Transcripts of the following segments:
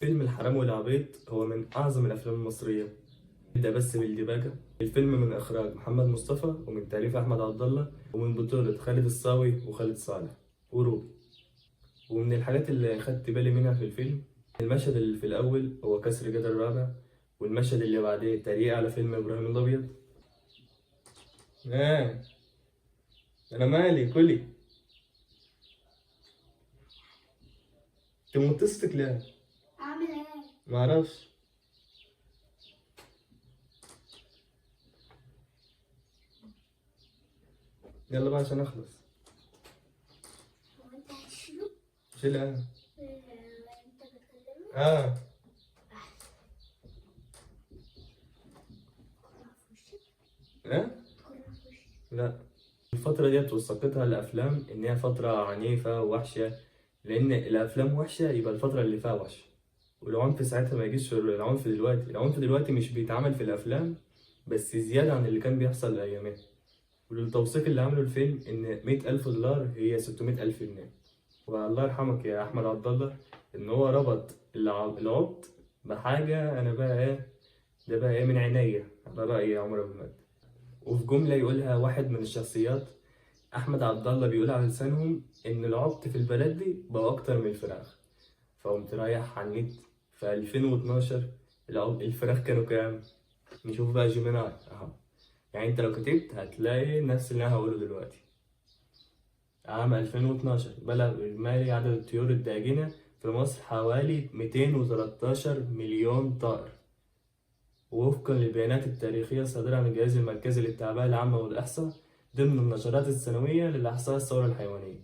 فيلم الحرام والعبيط هو من أعظم الأفلام المصرية. نبدأ بس بالدباجة. الفيلم من إخراج محمد مصطفى ومن تأليف أحمد عبد الله ومن بطولة خالد الصاوي وخالد صالح وروبي. ومن الحاجات اللي خدت بالي منها في الفيلم المشهد اللي في الأول هو كسر جدار الرابع، والمشهد اللي بعديه تريقة على فيلم إبراهيم الأبيض. آه، أنا مالي كلي. أنت متصلك ليه؟ عامل ايه؟ معرفش. يلا بقى عشان أخلص. هو انت هتشيله؟ شيلها. انت بتكلمني؟ آه. كورة في وشك؟ إيه؟ كورة في وشك؟ لا. الفترة ديت وثقتها الأفلام إن هي فترة عنيفة ووحشة، لأن الأفلام وحشة يبقى الفترة اللي فيها وحشة. والعنف ساعتها ما يجيش في العنف دلوقتي. العنف دلوقتي مش بيتعمل في الأفلام بس زيادة عن اللي كان بيحصل أيامها. والتوثيق اللي عمله الفيلم إن 100,000 دولار هي 600,000 جنيه. والله يرحمك يا أحمد عبد الله إن هو ربط العبط بحاجة. أنا بقى إيه ده بقى إيه من عينيا على رأي عمر بن مات. وفي جملة يقولها واحد من الشخصيات أحمد عبد الله بيقول على لسانهم إن العبط في البلد دي بقى أكتر من الفراخ. فقمت رايح على النت في 2012 الفراخ كانوا كام؟ نشوف بقى جيميناي أهو. يعني أنت لو كتبت هتلاقي نفس اللي أنا هقوله دلوقتي. عام 2012 بلغ إجمالي عدد الطيور الداجنة في مصر حوالي 213 مليون طائر، ووفقا للبيانات التاريخية الصادرة عن الجهاز المركزي للتعبئة العامة والإحصاء ضمن النشرات السنوية للإحصاء الثورة الحيوانية.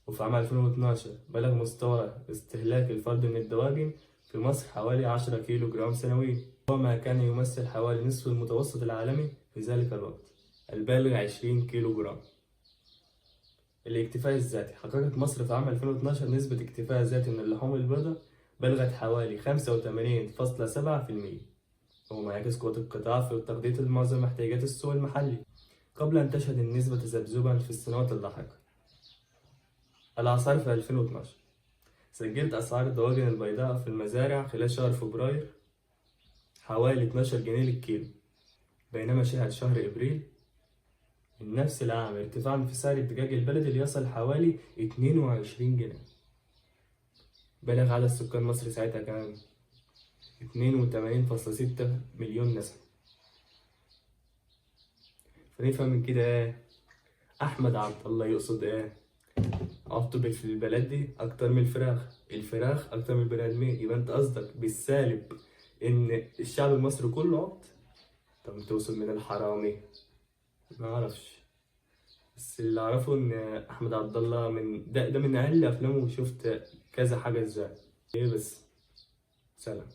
وفي عام 2012 بلغ مستوى استهلاك الفرد من الدواجن في مصر حوالي 10 كيلو جرام سنويا، وما كان يمثل حوالي نصف المتوسط العالمي في ذلك الوقت البالغ 20 كيلو جرام. الاكتفاء الذاتي. حققت مصر في عام 2012 نسبة اكتفاء ذاتي من اللحوم البيضاء بلغت حوالي 85.7%، وهو يعكس قوة القطاع في تغطية معظم احتياجات السوق المحلي، قبل أن تشهد النسبة تذبذبا في السنوات اللاحقة. الأسعار في 2012. سجلت أسعار الدواجن البيضاء في المزارع خلال شهر فبراير حوالي 12 جنيه للكيلو، بينما شهد شهر إبريل من نفس العام ارتفاع في سعر الدجاج البلدي ليصل حوالي 22 جنيه. بلغ عدد سكان مصر ساعتها كام؟ 82.6 مليون نسمة. فنفهم من كده إيه؟ أحمد عبد الله يقصد إيه؟ عبطوا في البلد دي أكتر من الفراخ أكتر من البني آدمين. يبقى أنت قصدك بالسالب إن الشعب المصري كله عبط؟ طب توصل من الحرامي؟ ما أعرفش، بس اللي أعرفه إن أحمد عبد الله ده من أقل أفلامه، وشفت كذا حاجة إزاي. إيه بس. سلام.